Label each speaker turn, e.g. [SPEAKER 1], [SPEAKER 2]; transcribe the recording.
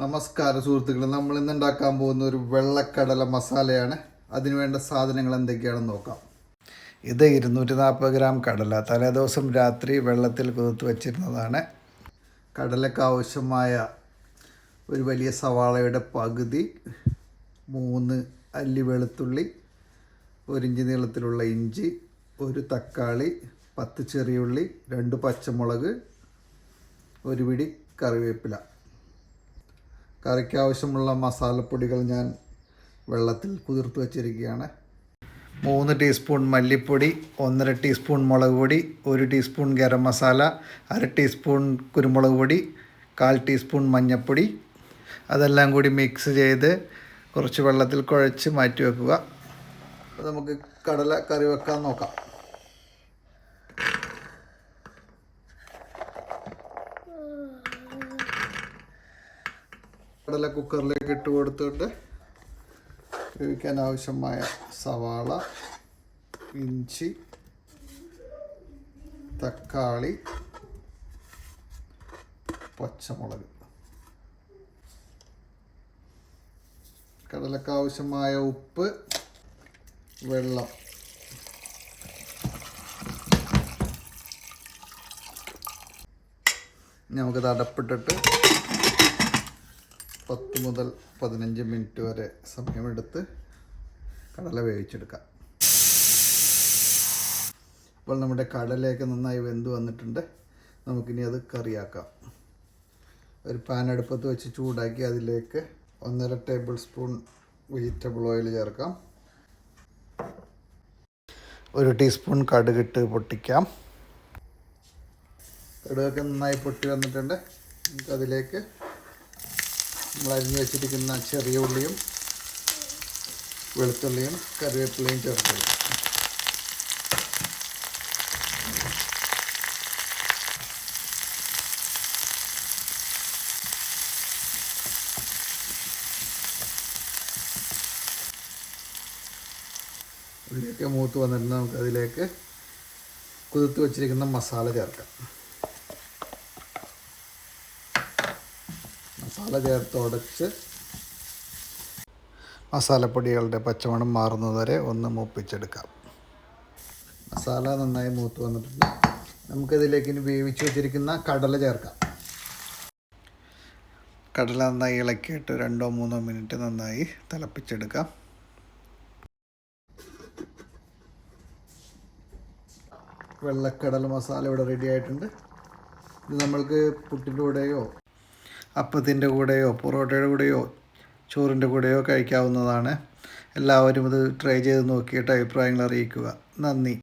[SPEAKER 1] നമസ്കാരം സുഹൃത്തുക്കളെ, നമ്മൾ ഇന്ന് ഉണ്ടാക്കാൻ പോകുന്ന ഒരു വെള്ളക്കടല മസാലയാണ്. അതിനുവേണ്ട സാധനങ്ങൾ എന്തൊക്കെയാണെന്ന് നോക്കാം. ഇത് 240 ഗ്രാം കടല തലേദിവസം രാത്രി വെള്ളത്തിൽ കുതിർത്ത് വച്ചിരുന്നതാണ്. കടലയ്ക്ക് ആവശ്യമായ ഒരു വലിയ സവാളയുടെ പകുതി, 3 അല്ലി വെളുത്തുള്ളി, 1 ഇഞ്ച് നീളത്തിലുള്ള ഇഞ്ചി, 1 തക്കാളി, 10 ചെറിയുള്ളി, 2 പച്ചമുളക്, 1 പിടി കറിവേപ്പില. കറിക്ക് ആവശ്യമുള്ള മസാലപ്പൊടികൾ ഞാൻ വെള്ളത്തിൽ കുതിർത്ത് വച്ചിരിക്കുകയാണ്. 3 ടീസ്പൂൺ മല്ലിപ്പൊടി, 1.5 ടീസ്പൂൺ മുളക് പൊടി, 1 ടീസ്പൂൺ ഗരം മസാല, 1/2 ടീസ്പൂൺ കുരുമുളക് പൊടി, 1/4 ടീസ്പൂൺ മഞ്ഞൾപ്പൊടി. അതെല്ലാം കൂടി മിക്സ് ചെയ്ത് കുറച്ച് വെള്ളത്തിൽ കുഴച്ച് മാറ്റി വെക്കുക. അപ്പോൾ നമുക്ക് കടല കറി വെക്കാൻ നോക്കാം. കടല കുക്കറിലേക്ക് ഇട്ട് കൊടുത്തിട്ട് വേവിക്കാൻ ആവശ്യമായ സവാള, ഇഞ്ചി, തക്കാളി, പച്ചമുളക്, കടലക്ക് ആവശ്യമായ ഉപ്പ്, വെള്ളം. നമുക്കത് അടപ്പിട്ടിട്ട് 10 മുതൽ 15 മിനിറ്റ് വരെ സമയമെടുത്ത് കടല വേവിച്ചെടുക്കാം. ഇപ്പോൾ നമ്മുടെ കടലയൊക്കെ നന്നായി വെന്ത് വന്നിട്ടുണ്ട്. നമുക്കിനി അത് കറിയാക്കാം. ഒരു പാൻ അടുപ്പത്ത് വെച്ച് ചൂടാക്കി അതിലേക്ക് 1.5 ടേബിൾ സ്പൂൺ വെജിറ്റബിൾ ഓയിൽ ചേർക്കാം. 1 ടീസ്പൂൺ കടുകിട്ട് പൊട്ടിക്കാം. കടുകൊക്കെ നന്നായി പൊട്ടി വന്നിട്ടുണ്ട്. നമുക്കതിലേക്ക് നമ്മൾ അരിഞ്ഞ് വെച്ചിരിക്കുന്ന ചെറിയ ഉള്ളിയും വെളുത്തുള്ളിയും കറിവേപ്പിലയും ചേർക്കുക. ഉള്ളിയൊക്കെ മൂത്ത് വന്നിട്ട് നമുക്കതിലേക്ക് കുതിർത്ത് വെച്ചിരിക്കുന്ന മസാല ചേർക്കാം. മസാല ചേർത്ത് ഉടച്ച് മസാലപ്പൊടികളുടെ പച്ചമണം മാറുന്നതുവരെ ഒന്ന് മൂപ്പിച്ചെടുക്കാം. മസാല നന്നായി മൂത്ത് വന്നിട്ടുണ്ട്. നമുക്കതിലേക്ക് ഇനി വേവിച്ച് വെച്ചിരിക്കുന്ന കടല ചേർക്കാം. കടല നന്നായി ഇളക്കിയിട്ട് 2-3 മിനിറ്റ് നന്നായി തിളപ്പിച്ചെടുക്കാം. വെള്ളക്കടല മസാല ഇവിടെ റെഡി ആയിട്ടുണ്ട്. ഇത് നമ്മൾക്ക് പുട്ടിൻ്റെ കൂടെയോ അപ്പത്തിൻ്റെ കൂടെയോ പൊറോട്ടയുടെ കൂടെയോ ചോറിൻ്റെ കൂടെയോ കഴിക്കാവുന്നതാണ്. എല്ലാവരും ഇത് ട്രൈ ചെയ്ത് നോക്കിയിട്ട് അഭിപ്രായങ്ങൾ അറിയിക്കുക. നന്ദി.